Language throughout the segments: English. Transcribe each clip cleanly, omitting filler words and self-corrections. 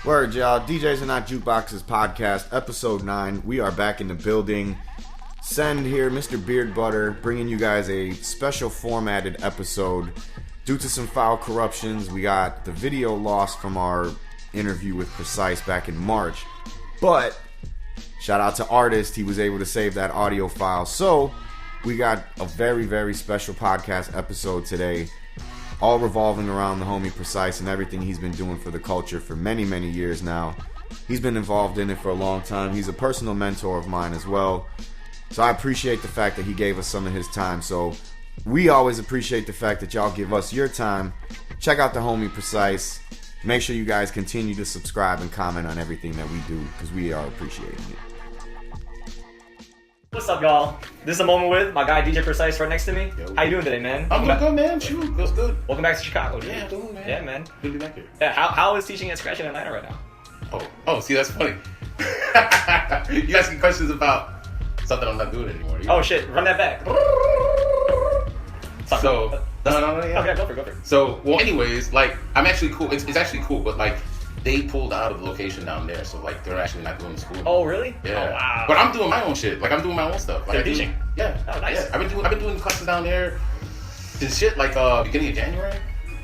Word, y'all. DJs Are Not Jukeboxes podcast, episode 9. We are back in the building. Send here, Mr. Beard Butter, bringing you guys a special formatted episode. Due to some foul corruptions, we got the video lost from our interview with Precyse back in March. But, shout out to Artist, he was able to save that audio file. So, we got a very, very special podcast episode today. All revolving around the homie Precyse and everything he's been doing for the culture for many, many years now. He's been involved in it for a long time. He's a personal mentor of mine as well. So I appreciate the fact that he gave us some of his time. So we always appreciate the fact that y'all give us your time. Check out the homie Precyse. Make sure you guys continue to subscribe and comment on everything that we do because we are appreciating it. What's up, y'all? This is a moment with my guy DJ Precyse right next to me. Yo. How you doing today, man? I'm doing good, man. Shoot, feels good. Welcome back to Chicago, dude. Yeah, doing, man. Yeah, man. Good to be back here. Yeah, how is teaching at Scratch in Atlanta right now? Oh, see, that's funny. You asking questions about something I'm not doing anymore. Oh shit, run that back. So, no, yeah. Okay, go for it. So, well, anyways, like, I'm actually cool. It's actually cool, but like, they pulled out of the location down there, so like, they're actually not doing the school. Oh, really? Yeah. Oh, wow. But I'm doing my own shit. Like, I'm doing my own stuff. Like, You're teaching? Yeah. Oh, nice. Yeah. I've been doing classes down there since shit like beginning of January.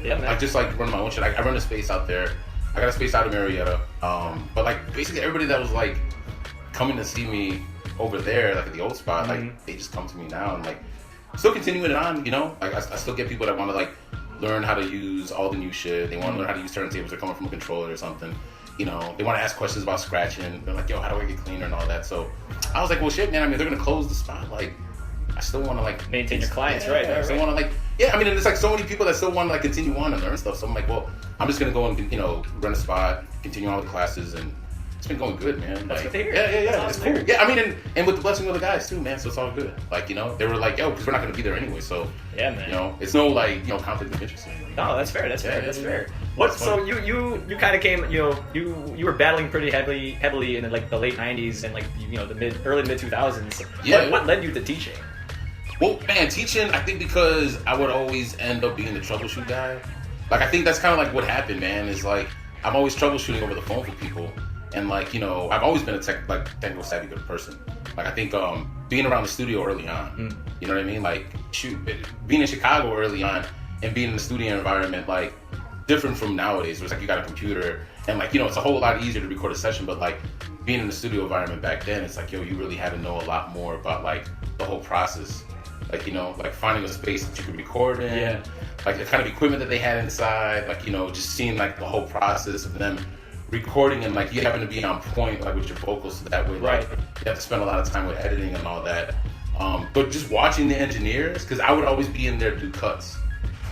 Yeah, man. I just like running my own shit. I run a space out there. I got a space out of Marietta. But like basically everybody that was like coming to see me over there, like at the old spot, like they just come to me now and like still continuing it on, you know? Like I still get people that want to like learn how to use all the new shit. They want to learn how to use turntables. They're coming from a controller or something. You know, they want to ask questions about scratching. They're like, yo, how do I get cleaner and all that? So I was like, well, shit, man. I mean, they're gonna close the spot. Like, I still want to like maintain your clients, right? I still want to like, yeah. I mean, and there's like so many people that still want to like continue on and learn stuff. So I'm like, well, I'm just gonna go and run a spot, continue on with the classes, and it's been going good, man. That's like, good to hear. Yeah. It's cool. Yeah, I mean, and with the blessing of the guys too, man. So it's all good. Like, you know, they were like, yo, because we're not gonna be there anyway. So yeah, man. You know, it's no like conflict of interest. No, that's fair. That's fair. What? That's So funny. you kind of came. You were battling pretty heavily in like the late '90s and like the early mid 2000s. Yeah. What led you to teaching? Well, man, teaching, I think because I would always end up being the troubleshoot guy. Like, I think that's kind of like what happened, man, is like, I'm always troubleshooting over the phone for people. And like, I've always been a technical savvy good person. Like, I think being around the studio early on, you know what I mean? Like, being in Chicago early on and being in the studio environment, like, different from nowadays, where it's like you got a computer and like, it's a whole lot easier to record a session, but like, being in the studio environment back then, it's like, yo, you really had to know a lot more about like the whole process. Like, like finding a space that you can record in, like the kind of equipment that they had inside, like, just seeing like the whole process of them recording and like you having to be on point like with your vocals so that way like you have to spend a lot of time with editing and all that. But just watching the engineers, because I would always be in there to do cuts.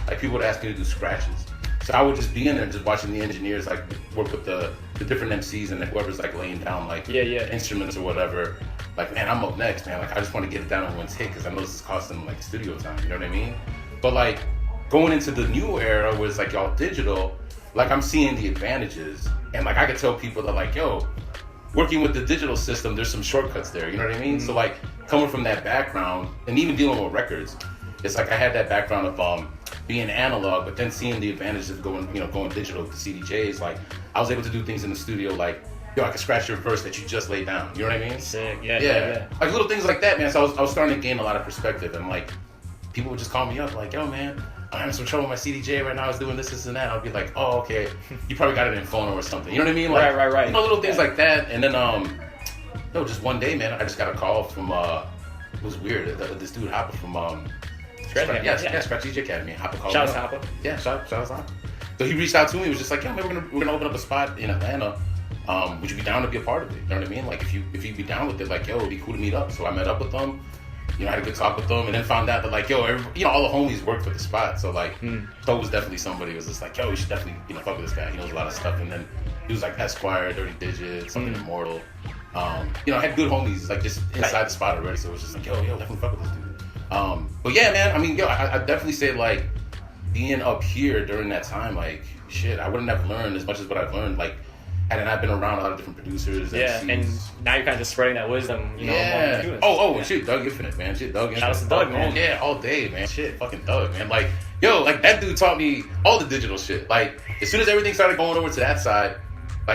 Like people would ask me to do scratches. So I would just be in there just watching the engineers like work with the different MCs and whoever's like laying down like instruments or whatever. Like, man, I'm up next, man. Like, I just want to get it down in one take because I know this is costing like studio time. You know what I mean? But like going into the new era where it's like all digital, like I'm seeing the advantages, and like I could tell people that like, yo, working with the digital system, there's some shortcuts there. You know what I mean? So like coming from that background and even dealing with records, it's like I had that background of being analog, but then seeing the advantages of going digital with the CDJs. Like I was able to do things in the studio like, yo, I can scratch your verse that you just laid down. You know what I mean? Sick. Yeah. Like little things like that, man. So I was starting to gain a lot of perspective, and like people would just call me up like, yo, man, I'm having some trouble with my CDJ right now. I was doing this and that. I'll be like, oh, okay. You probably got it in phono or something. You know what I mean? Like, right. Little things like that. And then, just one day, man, I just got a call from, it was weird. This dude Hopper from, Scratch DJ Academy. Hopper called Shout me out up. to Hopper. Yeah, shout out to Hopper. So he reached out to me. He was just like, yeah, man, we're gonna open up a spot in Atlanta. Would you be down to be a part of it? You know what I mean? Like if you'd be down with it, like, yo, it'd be cool to meet up. So I met up with them. I had a good talk with them, and then found out that like, yo, all the homies worked for the spot. So like, so it was definitely somebody who was just like, yo, we should definitely fuck with this guy. He knows a lot of stuff. And then he was like Esquire, Dirty Digits, something Immortal. I had good homies like just inside the spot already. So it was just like, yo, definitely fuck with this dude. But yeah, man. I mean, yo, I definitely say like being up here during that time, like shit, I wouldn't have learned as much as what I've learned. Like. And I've been around a lot of different producers. Yeah, and now you're kind of just spreading that wisdom, among students. And shit, Doug Infinite, man. Shit, Doug Infinite. Shout out to Doug, man. Yeah, all day, man. Shit, fucking Doug, man. Like, yo, like that dude taught me all the digital shit. Like, as soon as everything started going over to that side,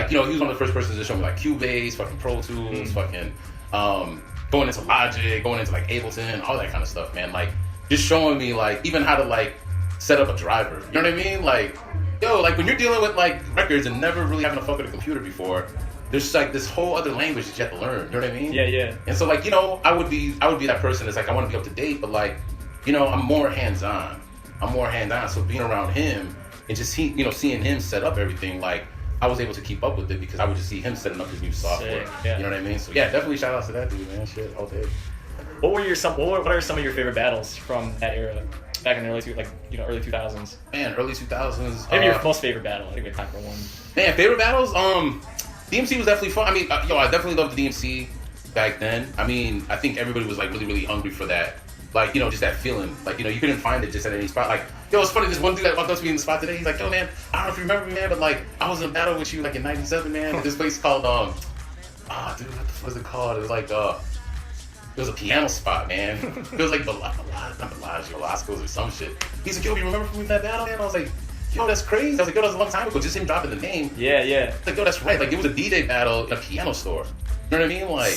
Like, you know, he was one of the first persons to show me like Cubase, fucking Pro Tools, fucking going into Logic, going into like Ableton, all that kind of stuff, man. Like, just showing me like even how to like set up a driver. You know what I mean? Like, yo, like when you're dealing with like records and never really having to fuck with a computer before, there's like this whole other language that you have to learn. You know what I mean? Yeah. And so like, you know, I would be that person that's like, I want to be up to date, but like, you know, I'm more hands-on. So being around him and just seeing him set up everything, like I was able to keep up with it because I would just see him setting up his new software. Sick, yeah. You know what I mean? So yeah, definitely shout out to that dude, man. Shit, all day. What are some of your favorite battles from that era? Back in the early 2000s. Man, early 2000s. Maybe your most favorite battle. I think we have time for one. Man, favorite battles? DMC was definitely fun. I mean, I definitely loved the DMC back then. I mean, I think everybody was like really, really hungry for that. Like, you know, just that feeling. Like, you know, you couldn't find it just at any spot. Like, yo, it's funny, this one dude that walked up to me in the spot today, he's like, yo, man, I don't know if you remember me, man, but like, I was in a battle with you like in 97, man. At this place called, dude, what the fuck was it called? It was like, it was a piano spot, man. It was like Velasco's or some shit. He's like, yo, you remember from that battle, man? I was like, yo, that's crazy. I was like, yo, that was a long time ago. Just him dropping the name. Yeah. Like, yo, that's right. Like, it was a DJ battle in a piano store. You know what I mean? Like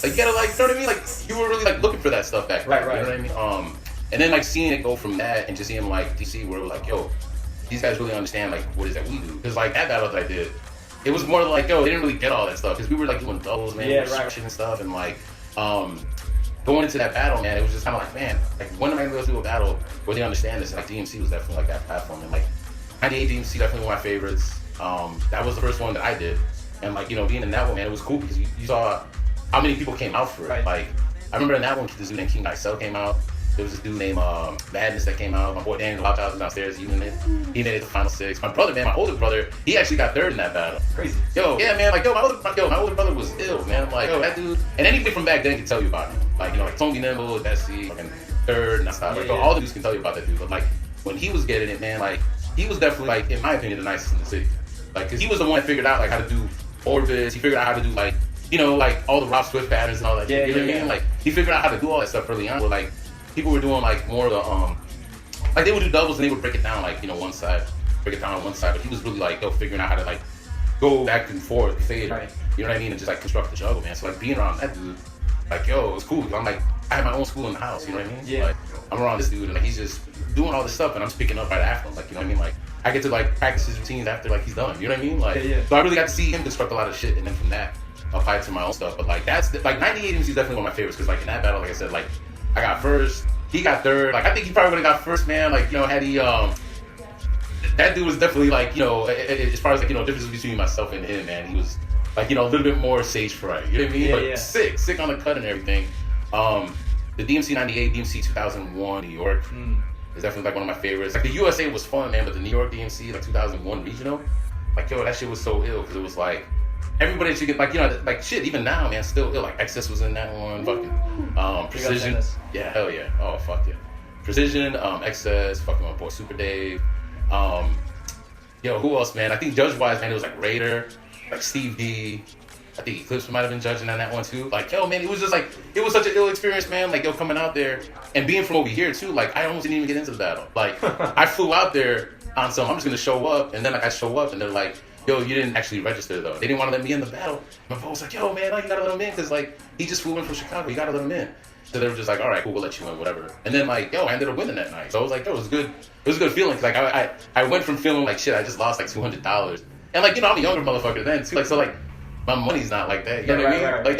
you gotta like, you know what I mean? Like, you were really like looking for that stuff back then. Right. You know what I mean? And then like seeing it go from that and just seeing like DC where it was like, yo, these guys really understand like what is that we do? Because like that battle that I did, it was more like, yo, they didn't really get all that stuff because we were like doing doubles, man, and stuff, and like going into that battle, man, it was just kind of like, man, like when am I gonna go do a battle where they understand this? And like DMC was definitely like that platform, and like 98 DMC definitely one of my favorites. That was the first one that I did, and like, you know, being in that one, man, it was cool because you saw how many people came out for it. Right. Like I remember in that one, this dude named King Icel came out. There was this dude named Madness that came out. My boy Daniel Lopez was downstairs. He made it to final six. My brother, man, my older brother, he actually got third in that battle. Crazy. Yo, yeah, man, like, my older brother was ill, man. Like, yo, that dude, and anybody from back then can tell you about him. Like, you know, like Tony Nimble, Desi, fucking third, and that's how. Like, all the dudes can tell you about that dude. But like, when he was getting it, man, like, he was definitely, like, in my opinion, the nicest in the city. Like, cause he was the one that figured out like how to do orbits. He figured out how to do like, you know, like all the Rob Swift patterns and all that. You know what I mean? Like, he figured out how to do all that stuff early on. But like, people were doing like more of the like they would do doubles and they would break it down like, you know, break it down on one side, but he was really like, yo, figuring out how to like go back and forth, fade, right. You know what I mean, and just like construct the juggle, man. So like being around that dude, like, yo, it was cool. I'm like, I had my own school in the house, you know what I mean? Yeah. Like, I'm around this dude and like he's just doing all this stuff and I'm just picking up right after him, like, you know what I mean? Like, I get to like practice his routines after like he's done, you know what I mean? Like, so I really got to see him construct a lot of shit, and then from that apply it to my own stuff. But like like 98 MC is definitely one of my favorites because like in that battle, like I said, like I got first. He got third. Like, I think he probably would have got first, man. Like, you know, had he, that dude was definitely like, you know, as far as like, you know, difference between myself and him, man. He was like, you know, a little bit more stage fright. You know what I mean? But sick on the cut and everything. The DMC 98, DMC 2001, New York is definitely like one of my favorites. Like, the USA was fun, man, but the New York DMC, like 2001 regional, like, yo, that shit was so ill because it was like, everybody should get, like, you know, like, shit, even now, man, still ill. Like, Excess was in that one, fucking, Precision. Yeah, hell yeah. Oh, fuck yeah. Precision, Excess, fucking my boy Super Dave. Yo, who else, man? I think judge-wise, man, it was like Raider, like Steve D. I think Eclipse might have been judging on that one too. Like, yo, man, it was just like, it was such an ill experience, man. Like, yo, coming out there and being from over here too, like, I almost didn't even get into the battle. Like, I flew out there on some, I'm just gonna show up, and then like I show up and they're like, yo, you didn't actually register though. They didn't want to let me in the battle. My phone was like, yo, man, you gotta let him in because like he just flew in from Chicago. You gotta let him in. So they were just like, all right, cool, we'll let you in, whatever. And then like, yo, I ended up winning that night. So I was like, yo, it was good. It was a good feeling. Cause like I went from feeling like shit, I just lost like $200, and like, you know, I'm a younger motherfucker then too. Like, so like my money's not like that. You know what I mean? Right. Like,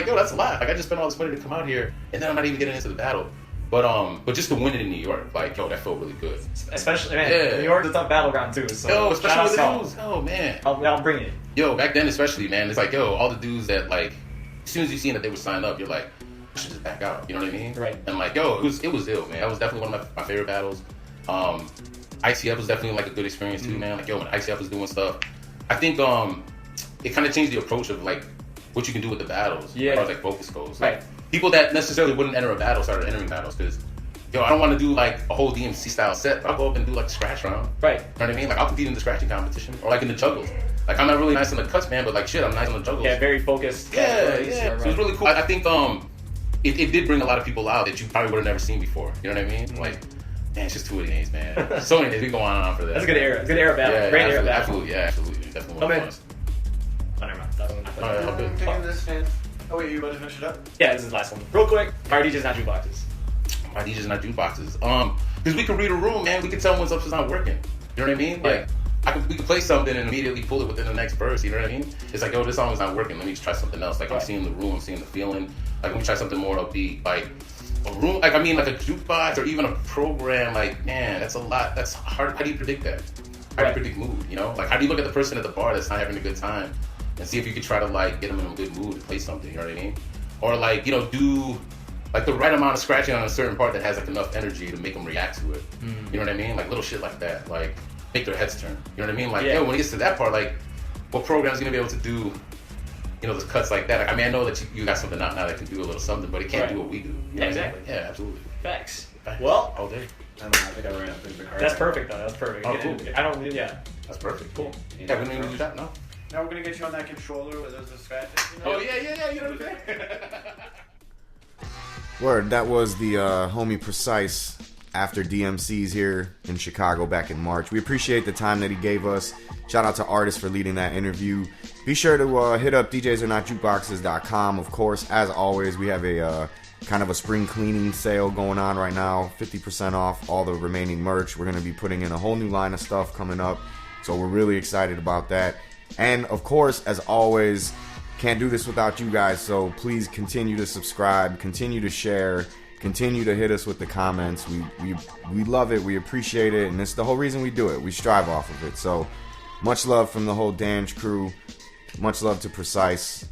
yo, that's a lot. Like, I just spent all this money to come out here, and then I'm not even getting into the battle. But just to win it in New York, like, yo, that felt really good. Especially, man, New York's a tough battleground too. So yo, especially with the dudes. Oh man, I'll bring it. Yo, back then especially, man, it's like, yo, all the dudes that like, as soon as you seen that they would sign up, you're like, I should just back out. You know what I mean? Right. And like, yo, it was ill, man. That was definitely one of my favorite battles. ICF was definitely like a good experience too, man. Like, yo, when ICF was doing stuff, I think it kind of changed the approach of like what you can do with the battles. Yeah. As far as like focus goes. Right. Like, people that necessarily wouldn't enter a battle started entering battles because, yo, I don't want to do like a whole DMC style set, but I'll go up and do like a scratch round. Right. You know what I mean? Like, I'll compete in the scratching competition or like in the juggles. Like, I'm not really nice on the cuts, man, but like shit, I'm nice on the juggles. Yeah, very focused. Yeah. So it was really cool. I think it did bring a lot of people out that you probably would have never seen before. You know what I mean? Like, man, it's just too many days, man. So many days. We go on and on for that. That's a good era. Good era battle. Yeah, Great era battle. Absolutely. Definitely one of the All right, I'll be. Taking this fan. Oh wait, you about to finish it up? Yeah, this is the last one. Real quick, why are DJs not jukeboxes? Why DJs not jukeboxes? Because we can read a room, man. We can tell when something's not working. You know what I mean? Yeah. Like, we can play something and immediately pull it within the next verse. You know what I mean? It's like, yo, this song is not working. Let me just try something else. Like, I'm seeing the room, I'm seeing the feeling. Like, let me try something more upbeat. Like, a room, like, I mean, like a jukebox or even a program. Like, man, that's a lot. That's hard. How do you predict that? How do you predict mood? You know? Like, how do you look at the person at the bar that's not having a good time and see if you could try to, like, get them in a good mood to play something? You know what I mean? Or, like, you know, do like the right amount of scratching on a certain part that has like enough energy to make them react to it. You know what I mean? Like little shit like that. Like make their heads turn. You know what I mean? Like, yo, when it gets to that part, like what program's gonna be able to do, you know, those cuts like that? Like, I mean, I know that you got something out now that can do a little something, but it can't do what we do. You know Exactly. What I mean? Like, yeah, absolutely. Facts. Well, all day. I don't know, I think I ran up into the car. That's perfect though. That's perfect. Oh, cool. I don't. Yeah. That's perfect. Cool. Yeah, we don't even do that, no? Now we're gonna get you on that controller with those scratches. You know? Oh yeah. You know what I'm saying? Word, that was the homie Precyse after DMC's here in Chicago back in March. We appreciate the time that he gave us. Shout out to Artis for leading that interview. Be sure to hit up djsarnotjukeboxes.com. Of course, as always, we have a kind of a spring cleaning sale going on right now. 50% off all the remaining merch. We're going to be putting in a whole new line of stuff coming up. So we're really excited about that. And of course, as always, can't do this without you guys, so please continue to subscribe, continue to share, continue to hit us with the comments. We love it, we appreciate it, and it's the whole reason we do it. We strive off of it. So much love from the whole Dange crew. Much love to Precyse.